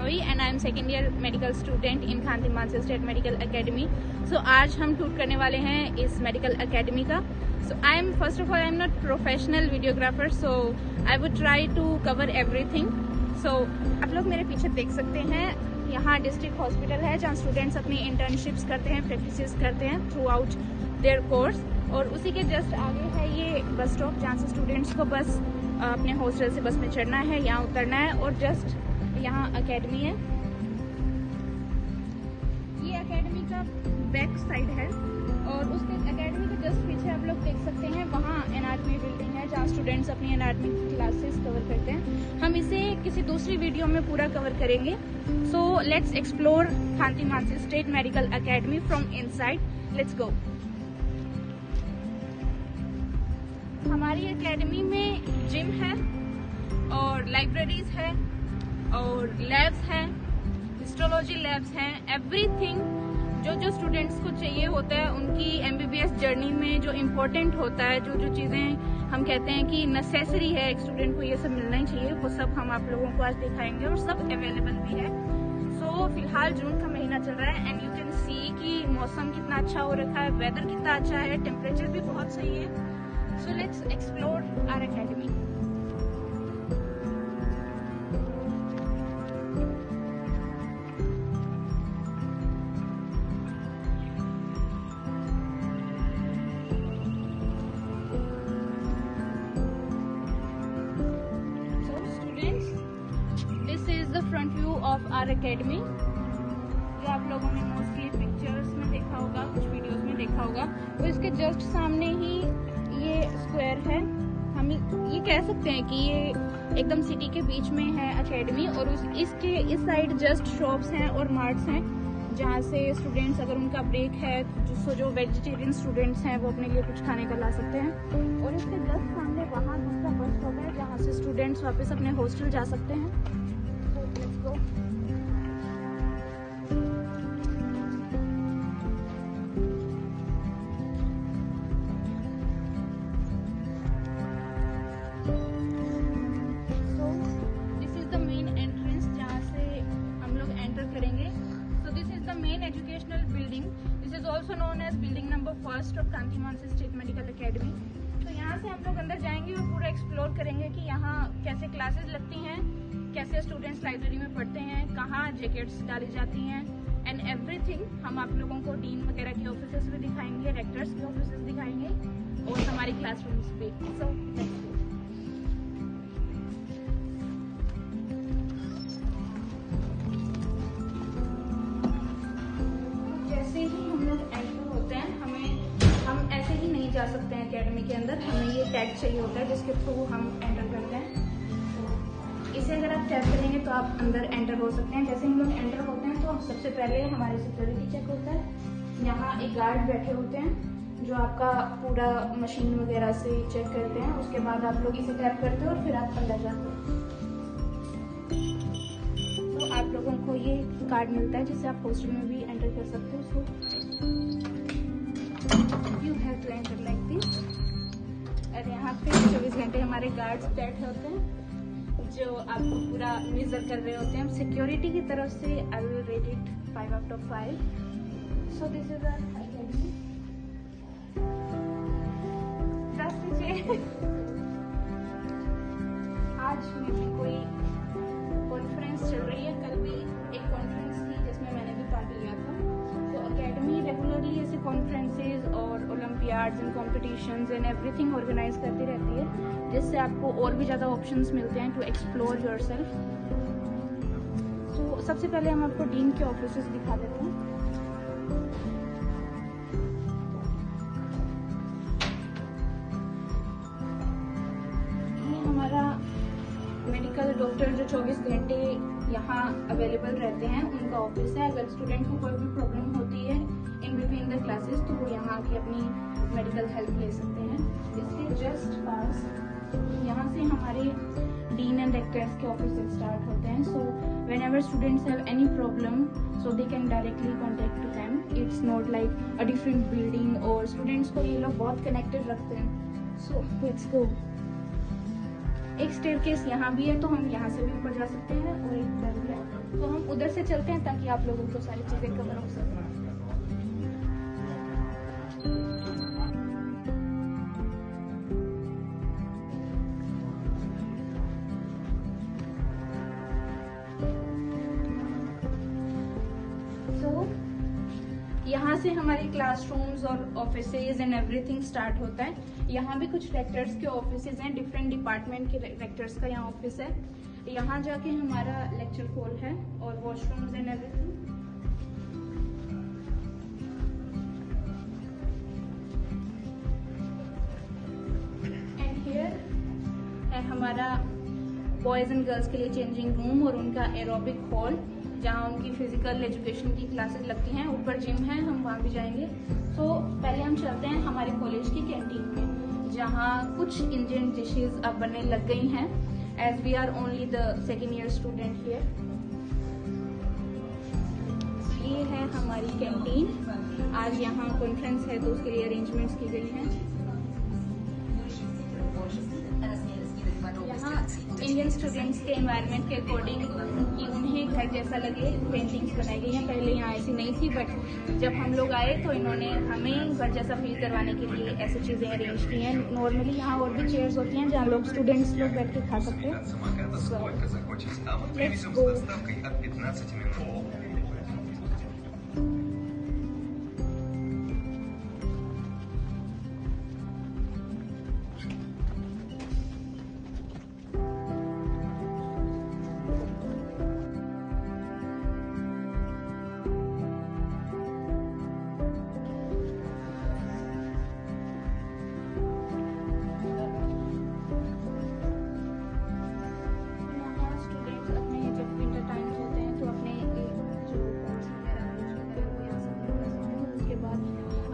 Shanoyi and I am second year medical student in Khantin Mansi State Medical Academy. So आज हम tour करने वाले हैं इस मेडिकल एकेडमी का. So first of all I am not professional videographer, so I would try to cover everything. So आप लोग मेरे पीछे देख सकते हैं, यहाँ डिस्ट्रिक्ट हॉस्पिटल है जहाँ स्टूडेंट्स अपनी इंटर्नशिप्स करते हैं, प्रैक्टिसेस करते हैं थ्रू आउट देयर कोर्स. और उसी के जस्ट आगे है ये बस स्टॉप जहाँ से स्टूडेंट्स को बस अपने हॉस्टल से बस में चढ़ना है, यहाँ उतरना है और जस्ट यहाँ एकेडमी है. ये एकेडमी का बैक साइड है और उसके एकेडमी के जस्ट पीछे आप लोग देख सकते हैं वहाँ एनाटमी बिल्डिंग है जहाँ स्टूडेंट्स अपनी एनाटमी क्लासेस कवर करते हैं. हम इसे किसी दूसरी वीडियो में पूरा कवर करेंगे. So let's explore Khanti Mansi state medical academy from inside. Let's go. हमारी एकेडमी में जिम है और लाइब्रेरीज है और लैब्स हैं, हिस्टोलॉजी लैब्स हैं. एवरीथिंग जो स्टूडेंट्स को चाहिए होता है उनकी एमबीबीएस जर्नी में जो इम्पोर्टेंट होता है, जो चीज़ें हम कहते हैं कि नेसेसरी है एक स्टूडेंट को, ये सब मिलना ही चाहिए, वो सब हम आप लोगों को आज दिखाएंगे और सब अवेलेबल भी है. सो फिलहाल जून का महीना चल रहा है एंड यू कैन सी कि मौसम कितना अच्छा हो रखा है, वेदर कितना अच्छा है, टेम्परेचर भी बहुत सही है. So let's explore our academy. So students, this is the front view of our academy. जो आप लोगों ने मोस्टली पिक्चर्स में देखा होगा, कुछ वीडियोस में देखा होगा. तो इसके जस्ट सामने ही ये स्क्वायर है. हम ये कह सकते हैं कि ये एकदम सिटी के बीच में है एकेडमी और इसके इस साइड जस्ट शॉप्स हैं और मार्ट्स हैं जहाँ से स्टूडेंट्स अगर उनका ब्रेक है जो वेजिटेरियन स्टूडेंट्स हैं वो अपने लिए कुछ खाने का ला सकते हैं. और इसके जस्ट सामने वहाँ दूसरा बस स्टॉप है जहाँ से स्टूडेंट्स वापस अपने हॉस्टल जा सकते हैं. तो let's go. Educational building. This is also known as building number 1 of Khanti Mansi State Medical Academy. तो यहाँ से हम लोग अंदर जाएंगे और पूरा एक्सप्लोर करेंगे कि यहाँ कैसे क्लासेस लगती हैं, कैसे स्टूडेंट्स लाइब्रेरी में पढ़ते हैं, कहाँ जैकेट्स डाली जाती हैं एंड एवरीथिंग. हम आप लोगों को डीन वगैरह के ऑफिसेस भी दिखाएंगे, रेक्टर्स के ऑफिसेस दिखाएंगे और हमारी क्लासरूम्स भी. सो जा सकते हैं एकेडमी के अंदर. हमें ये टैग चाहिए होता है जिसके थ्रू हम एंटर करते हैं. तो इसे अगर आप टैप करेंगे तो आप अंदर एंटर हो सकते हैं. जैसे हम लोग एंटर होते हैं तो सबसे पहले हमारी सिक्योरिटी चेक होता है. यहाँ एक गार्ड बैठे होते हैं जो आपका पूरा मशीन वगैरह से चेक करते हैं. उसके बाद आप लोग इसे टैप करते हो और फिर आप अंदर जाते हो. तो आप लोगों को ये कार्ड मिलता है जिससे आप हॉस्टल में भी एंटर कर सकते हो. You have to enter like this. और यहाँ पे 24 घंटे हमारे गार्ड्स बैठे होते हैं जो आपको पूरा मेजर कर रहे होते हैं. सिक्योरिटी की तरफ से I will rate it 5 out of 5. So this is our academy. आज मेरी कोई कॉन्फ्रेंस चल रही है. कल भी एक कॉन्फ्रेंस थी जिसमें मैंने भी पार्ट लिया था. एकेडमी रेगुलरली ऐसे कॉन्फ्रेंसेज और olympiads and competitions and everything organise करती रहती है जिससे आपको और भी ज़्यादा ऑप्शंस मिलते हैं टू एक्सप्लोर योरसेल्फ. सो सबसे पहले हम आपको डीन के ऑफिसेस दिखा देते हैं. ये हमारा मेडिकल डॉक्टर जो 24 घंटे यहाँ अवेलेबल रहते हैं उनका ऑफिस है. अगर स्टूडेंट को कोई भी प्रॉब्लम होती है इन बिटवीन द क्लासेस तो वो यहाँ आके अपनी मेडिकल हेल्प ले सकते हैं. इसके जस्ट पास यहाँ से हमारे डीन एंड रेक्टर्स के ऑफिस स्टार्ट होते हैं. सो whenever students have any problem so they can directly contact to them. It's not like a different building और students को ये लोग बहुत connected रखते हैं. So let's go. एक स्टेयरकेस यहाँ भी है, तो हम यहाँ से भी ऊपर जा सकते हैं, और एक इधर भी है, तो हम उधर से चलते हैं ताकि आप लोगों को सारी चीज़ें कवर हो सकें। यहाँ से हमारे क्लासरूम्स और ऑफिसेज एंड एवरीथिंग स्टार्ट होता है। यहाँ भी कुछ रेक्टर्स के ऑफिसेज हैं, डिफरेंट डिपार्टमेंट के रेक्टर्स का यहाँ ऑफिस है। यहाँ जाके हमारा लेक्चर हॉल है और washrooms and everything. And here है हमारा बॉयज एंड गर्ल्स के लिए चेंजिंग रूम और उनका एरोबिक हॉल, जहाँ उनकी फिजिकल एजुकेशन की क्लासेस लगती हैं। ऊपर जिम है, हम वहाँ भी जाएंगे। तो पहले हम चलते हैं हमारे कॉलेज की कैंटीन में, जहाँ कुछ इंडियन डिशेज अब बनने लग गई हैं, as we are only the second year student here. ये है हमारी कैंटीन। आज यहाँ कॉन्फ्रेंस है तो उसके लिए अरेंजमेंट्स की गई हैं। इंडियन स्टूडेंट्स के एनवायरनमेंट के अकॉर्डिंग उन्हें घर जैसा लगे पेंटिंग्स बनाई गई हैं। पहले यहाँ ऐसी नहीं थी, बट जब हम लोग आए तो इन्होंने हमें घर जैसा फील करवाने के लिए ऐसी चीज़ें अरेंज की हैं। नॉर्मली यहाँ और भी चेयर्स होती हैं जहाँ लोग स्टूडेंट्स लोग बैठ के खा सकते हैं। Let's go.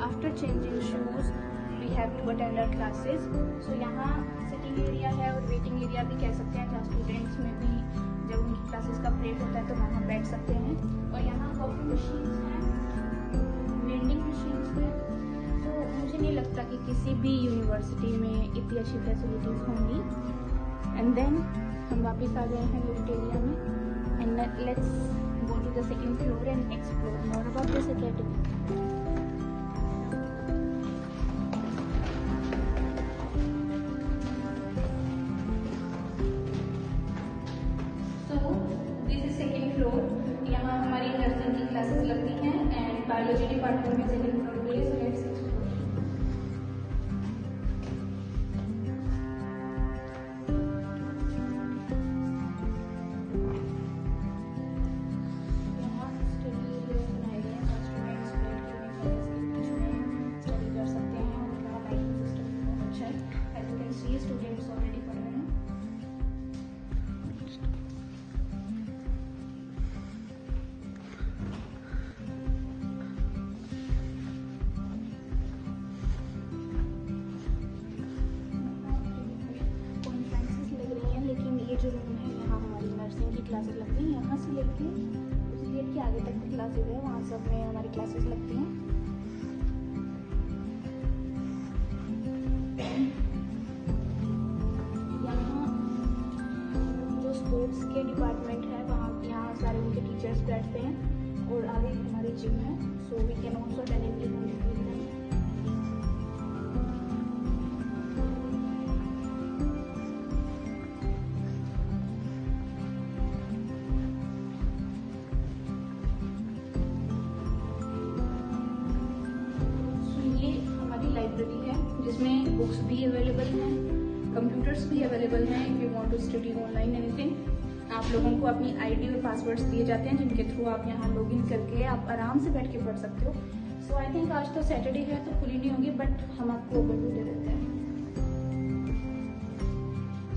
After changing shoes, we have to attend our classes. So यहाँ sitting area है और waiting area भी कह सकते हैं, जहाँ स्टूडेंट्स में भी जब उनकी क्लासेस का ब्रेक होता है तो वहाँ बैठ सकते हैं। और यहाँ कॉफी मशीन्स हैं, वेंडिंग मशीन्स हैं। तो मुझे नहीं लगता कि किसी भी यूनिवर्सिटी में इतनी अच्छी फैसिलिटीज़ होंगी। एंड देन हम वापस आ गए हैं वेट एरिया में। And let's go to the second floor and explore more about this academy. यहाँ हमारी नर्सिंग की क्लासेस लगती हैं एंड बायोलॉजी डिपार्टमेंट में सेकंड फ्लोर पे है। सो लेट्स यहाँ स्टडी एरिया बनाए गए हैं, स्टूडेंट्स स्टडी कर सकते हैं। उनका लाइटिंग सिस्टम बहुत अच्छा है। As you can see students already पढ़ रहे हैं। ये जो रूम है यहाँ हमारी नर्सिंग की क्लासेस लगती हैं। यहाँ से लेके उस गेट के आगे तक की क्लासेस है, वहाँ सब में हमारी क्लासेस लगती हैं। यहाँ जो स्पोर्ट्स के डिपार्टमेंट है वहाँ यहाँ सारे उनके टीचर्स बैठते हैं और आगे हमारी जिम है। So we can also directly communicate with them. Library है जिसमें बुक्स भी अवेलेबल हैं, कंप्यूटर्स भी अवेलेबल हैं। If you want to study online anything, आप लोगों को अपनी आईडी और पासवर्ड्स दिए जाते हैं जिनके थ्रू आप यहाँ लॉगिन करके आप आराम से बैठ के पढ़ सकते हो। सो आई थिंक आज तो सैटरडे है तो खुली नहीं होगी, बट हम आपको ओवरव्यू दे देते हैं।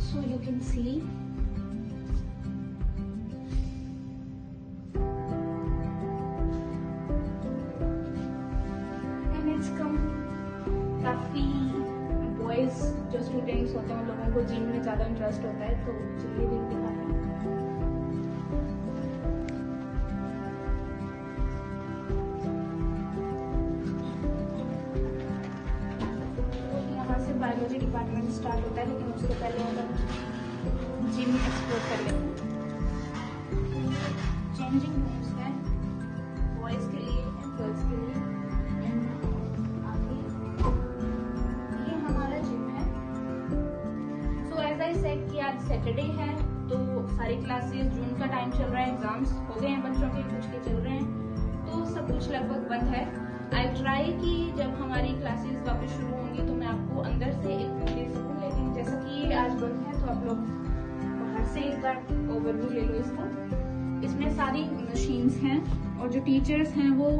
सो यू कैन सी काफ़ी बॉयज़ जो स्टूडेंट्स होते हैं उन लोगों को जिम में ज़्यादा इंटरेस्ट होता है, तो चलिए भी दिखाते हैं। तो यहाँ से बायोलॉजी डिपार्टमेंट स्टार्ट होता है, लेकिन उससे पहले अगर जिम एक्सप्लोर कर लेते हैं। चेंजिंग रूम्स है बॉयज के लिए एंड गर्ल्स के लिए। आगे ये हमारा जिम है। सो एज आई सेड कि आज सैटरडे है तो सारी क्लासेस, जून का टाइम चल रहा है, एग्जाम्स हो गए हैं बच्चों के, कुछ के चल रहे हैं, तो सब कुछ लगभग बंद है। आई ट्राई कि जब हमारी क्लासेस वापस शुरू होंगी तो मैं आपको अंदर से एक व्यू दे सकूं, लेकिन जैसा कि ये आज बंद है तो आप लोग बाहर से एक बार ओवरव्यू ले लो इसका। इसमें सारी मशीन्स हैं और जो टीचर्स हैं वो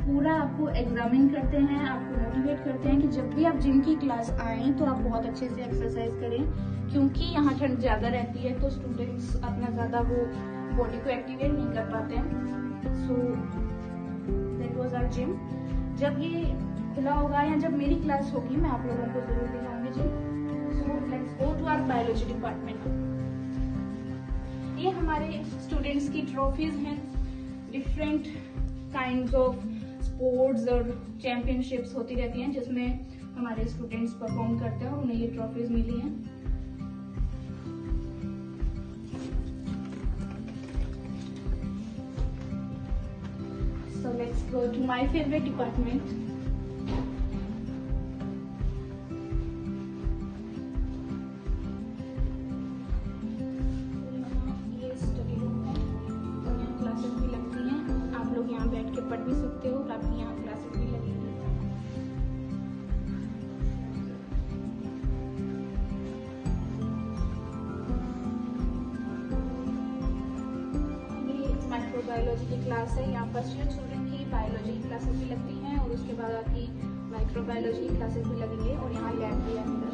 पूरा आपको एग्जामिन करते हैं, आपको मोटिवेट करते हैं कि जब भी आप जिम की क्लास आए तो आप बहुत अच्छे से एक्सरसाइज करें, क्योंकि यहाँ ठंड ज्यादा रहती है तो स्टूडेंट्स अपना ज्यादा वो बॉडी को एक्टिवेट नहीं कर पाते हैं। So that was our gym. जब ये खुला होगा या जब मेरी क्लास होगी मैं आप लोगों को जरूर दिखाऊंगी gym. So let's go to our biology department. ये हमारे स्टूडेंट्स की ट्रॉफीज हैं, डिफरेंट काइंड्स ऑफ स्पोर्ट्स और चैंपियनशिप्स होती रहती हैं जिसमें हमारे स्टूडेंट्स परफॉर्म करते हैं और उन्हें ये ट्रॉफीज मिली हैं। So let's go to my favorite department. ये स्टडी रूम है और यहाँ क्लासेस भी लगती हैं। आप लोग यहाँ बैठ के पढ़ भी सकते हो और आपकी यहाँ क्लासेस भी लगेंगी। माइक्रोबायोलॉजी की क्लास है। यहाँ फर्स्ट ईयर स्टूडेंट की बायोलॉजी की क्लासेस भी लगती हैं और उसके बाद आपकी माइक्रोबायोलॉजी की क्लासेस भी लगेंगे और यहाँ लैब भी है अंदर।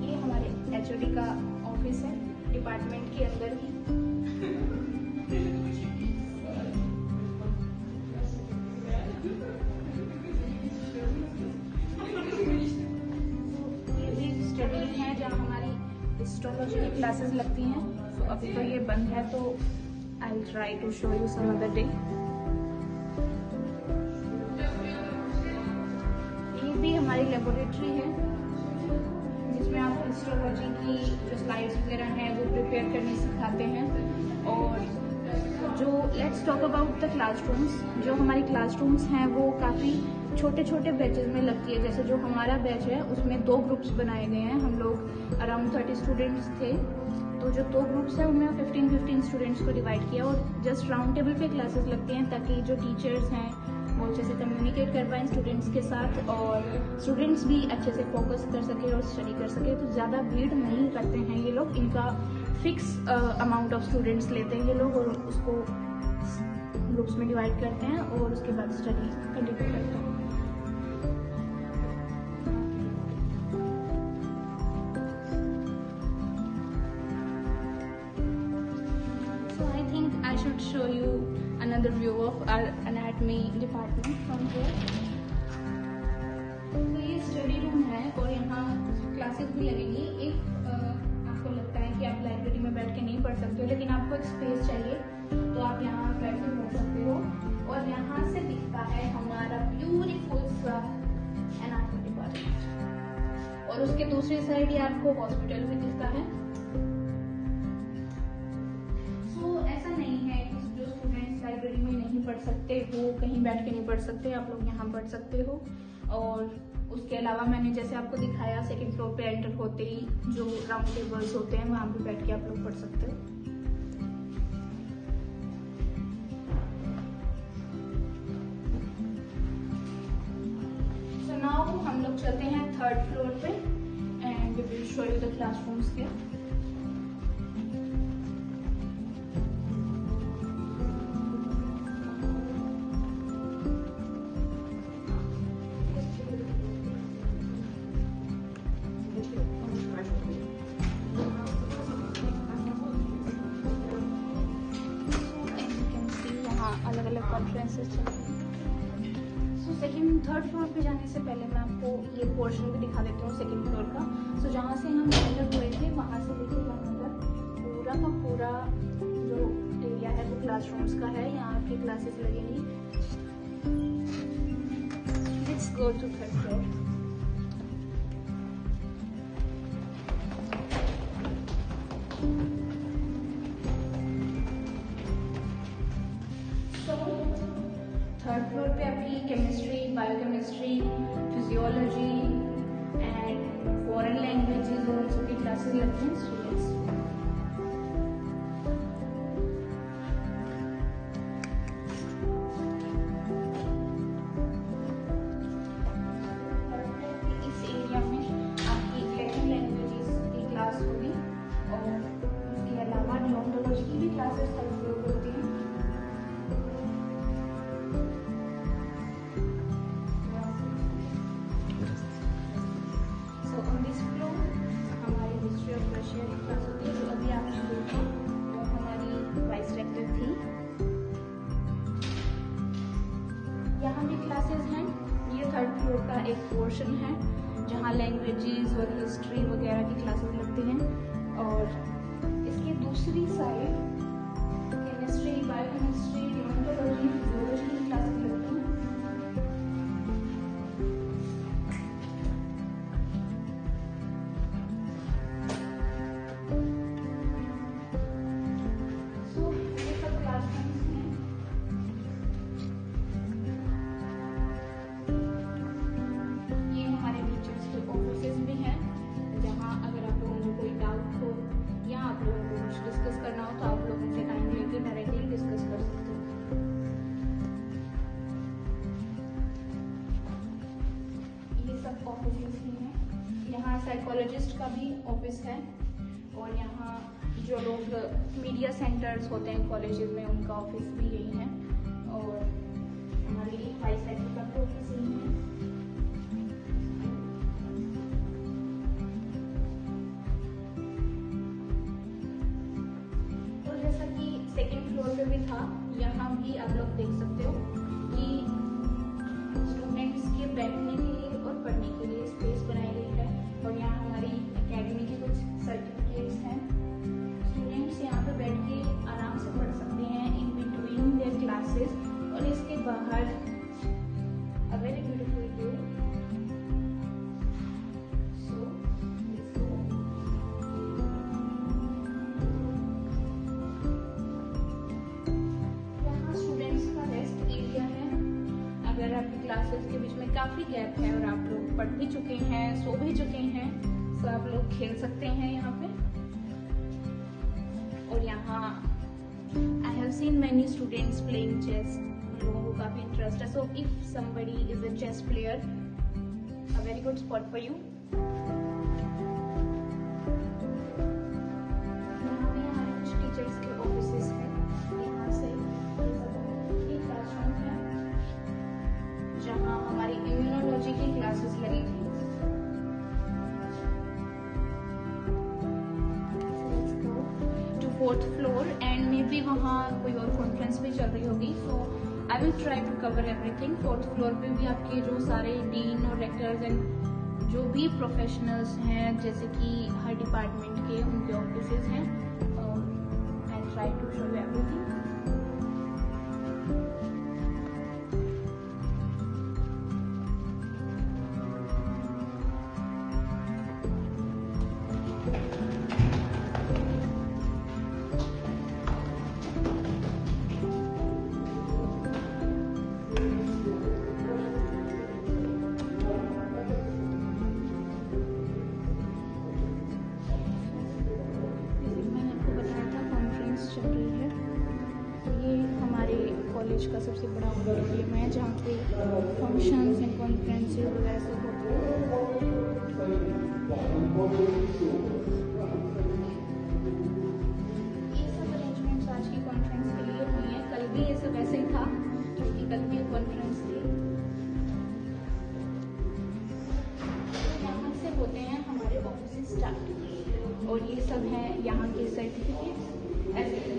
ये हमारे HOD का ऑफिस है डिपार्टमेंट के अंदर ही। ये भी स्टडी है जहाँ हमारी एस्ट्रोलॉजी की क्लासेस लगती हैं। तो अभी तो ये बंद है तो I will try to show you some other day. ये भी हमारी लेबोरेटरी है जिसमें आप एस्ट्रोलॉजी की जो स्लाइड्स वगैरह हैं वो प्रिपेयर करने सिखाते हैं। और जो let's talk about the classrooms, जो हमारी क्लासरूम्स हैं वो काफ़ी छोटे छोटे बैचेस में लगती है। जैसे जो हमारा बैच है उसमें 2 ग्रुप्स बनाए गए हैं। हम लोग अराउंड 30 स्टूडेंट्स थे, तो जो 2 ग्रुप्स हैं उनमें 15 स्टूडेंट्स को डिवाइड किया और जस्ट राउंड टेबल पे क्लासेस लगती हैं ताकि जो टीचर्स हैं वो अच्छे से कम्युनिकेट कर पाएँ स्टूडेंट्स के साथ और स्टूडेंट्स भी अच्छे से फोकस कर सके और स्टडी कर सके। तो ज़्यादा भीड़ नहीं करते हैं ये लोग, इनका फिक्स अमाउंट ऑफ स्टूडेंट्स लेते हैं ये लोग और उसको ग्रुप्स में डिवाइड करते हैं और उसके बाद स्टडी कंटिन्यू करते हैं। I should show you another view of our anatomy department from here. तो ये स्टडी रूम है और यहाँ क्लासेस भी लगेंगी। एक आपको लगता है कि आप लाइब्रेरी में बैठ के नहीं पढ़ सकते हो लेकिन आपको एक स्पेस चाहिए तो आप यहाँ बैठ के पढ़ सकते हो। और यहाँ से दिखता है हमारा ब्यूटीफुल सा एनाटॉमी डिपार्टमेंट और उसके दूसरी साइड ये आपको हॉस्पिटल भी दिखता है। ऐसा नहीं है कि जो स्टूडेंट्स लाइब्रेरी में नहीं पढ़ सकते वो कहीं बैठ के नहीं पढ़ सकते, आप लोग यहाँ पढ़ सकते हो। और उसके अलावा मैंने जैसे आपको दिखाया 2nd फ्लोर पे एंटर होते ही जो राउंड टेबल्स होते हैं वहाँ पे बैठ के आप लोग पढ़ सकते हो। सो नाउ हम लोग चलते हैं 3rd फ्लोर पे and we will show you the classrooms here. अलग अलग कॉन्फ्रेंसेस चल रही हैं। सो 3rd फ्लोर पे जाने से पहले मैं आपको ये पोर्शन भी दिखा देती हूँ 2nd फ्लोर का। सो जहाँ से हम एंटर हुए थे वहाँ से लेके यहाँ तक पूरा का पूरा जो एरिया है वो क्लासरूम्स का है। यहाँ आपकी क्लासेस लगेंगी। Let's go to 3rd floor. Third floor पे आपकी chemistry, biochemistry, physiology and foreign languages और उन सबकी क्लासेस लगती हैं स्टूडेंट्स। इस एरिया में आपकी लैटिन लैंग्वेजेस की क्लास होगी और उसके अलावा डिओन्टोलॉजी की भी क्लासेस थर्ड फ्लोर पर होती हैं। यहाँ भी क्लासेस हैं। ये थर्ड फ्लोर का एक पोर्शन है जहाँ लैंग्वेजेस और हिस्ट्री वगैरह की क्लासेस लगती हैं और इसकी दूसरी साइड केमिस्ट्री, बायोकेमिस्ट्री, डिओन्टोलॉजी, फिजियोलॉजी की क्लासेस लगती हैं। डिस्कस करना हो तो आप लोग उनसे टाइम लेके डायरेक्टली डिस्कस कर सकते हो। ये सब ऑफिस ही हैं। यहाँ साइकोलॉजिस्ट का भी ऑफिस है और यहाँ जो लोग मीडिया सेंटर्स होते हैं कॉलेजेस में उनका ऑफिस भी यही है और हमारी वाइस सेक्टर का भी ऑफिस यही है। पे भी था, यहाँ भी आप लोग देख सकते हो कि स्टूडेंट्स के बैठने के लिए और पढ़ने के लिए स्पेस बनाई गई है और यहाँ हमारी एकेडमी के कुछ सर्टिफिकेट्स हैं। स्टूडेंट्स यहाँ पे बैठ के आराम से पढ़ सकते हैं इन बिटवीन देयर क्लासेस और इसके बाहर अ वेरी ब्यूटीफुल व्यू। अगर आपकी क्लासेस के बीच में काफ़ी गैप है और आप लोग पढ़ भी चुके हैं, सो भी चुके हैं, तो आप लोग खेल सकते हैं यहाँ पे। और यहाँ I have seen many students playing chess, लोगों को काफ़ी इंटरेस्ट है। So if somebody is a chess player, a very good spot for you. यहाँ पे हमारे कुछ टीचर्स के ऑफिसेस हैं। यहाँ से क्लासरूम है जहाँ हमारी इम्यूनोलॉजी की क्लासेस लगी थी। To fourth floor and maybe वहाँ कोई और कॉन्फ्रेंस भी चल रही होगी। So I will try to cover everything. Fourth floor पे भी आपके जो सारे डीन और रेक्टर्स एंड जो भी प्रोफेशनल्स हैं जैसे कि हर डिपार्टमेंट के उनके ऑफिसेज हैं। I try to show you everything. College का सबसे बड़ा ऑडिटोरियम है जहाँ पे फंक्शंस एंड कॉन्फ्रेंसेस वगैरह सब होते हैं। ये सब अरेंजमेंट्स आज की कॉन्फ्रेंस के लिए हुई हैं। कल भी ये सब ऐसे ही था क्योंकि कल भी कॉन्फ्रेंस थी। यहाँ से होते हैं हमारे ऑफिस स्टार्ट और ये सब है यहाँ के सर्टिफिकेट्स एज वेरी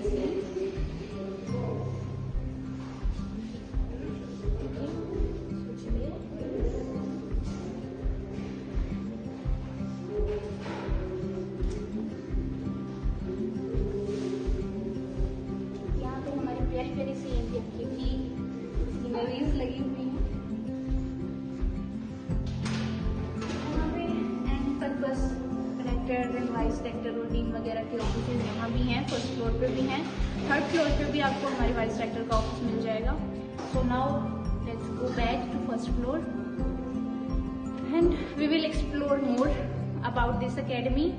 सीनरीज लगी हुई हैं। यहाँ पे and purpose connected director and vice director और डीन वगैरह के ऑफिस यहाँ भी हैं, फर्स्ट फ्लोर पे भी हैं, थर्ड फ्लोर पे भी आपको हमारे वाइस डायरेक्टर का ऑफिस मिल जाएगा। So now let's go back to first floor and we will explore more about this academy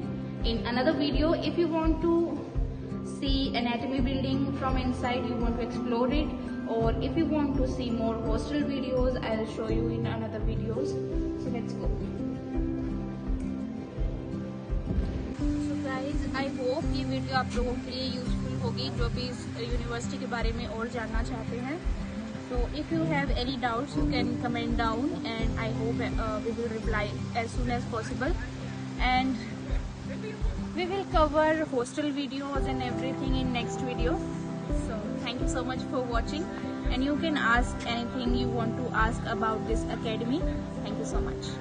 in another video. If you want to see anatomy building from inside, you want to explore it, or if you want to see more hostel videos, I'll show you in another videos. So let's go. So guys, I hope ये video आप लोगों के लिए useful होगी जो भी इस university के बारे में और जानना चाहते हैं। So if you have any doubts, you can comment down, and I hope we will reply as soon as possible. And we will cover hostel videos and everything in next video. So thank you so much for watching, and you can ask anything you want to ask about this academy. Thank you so much.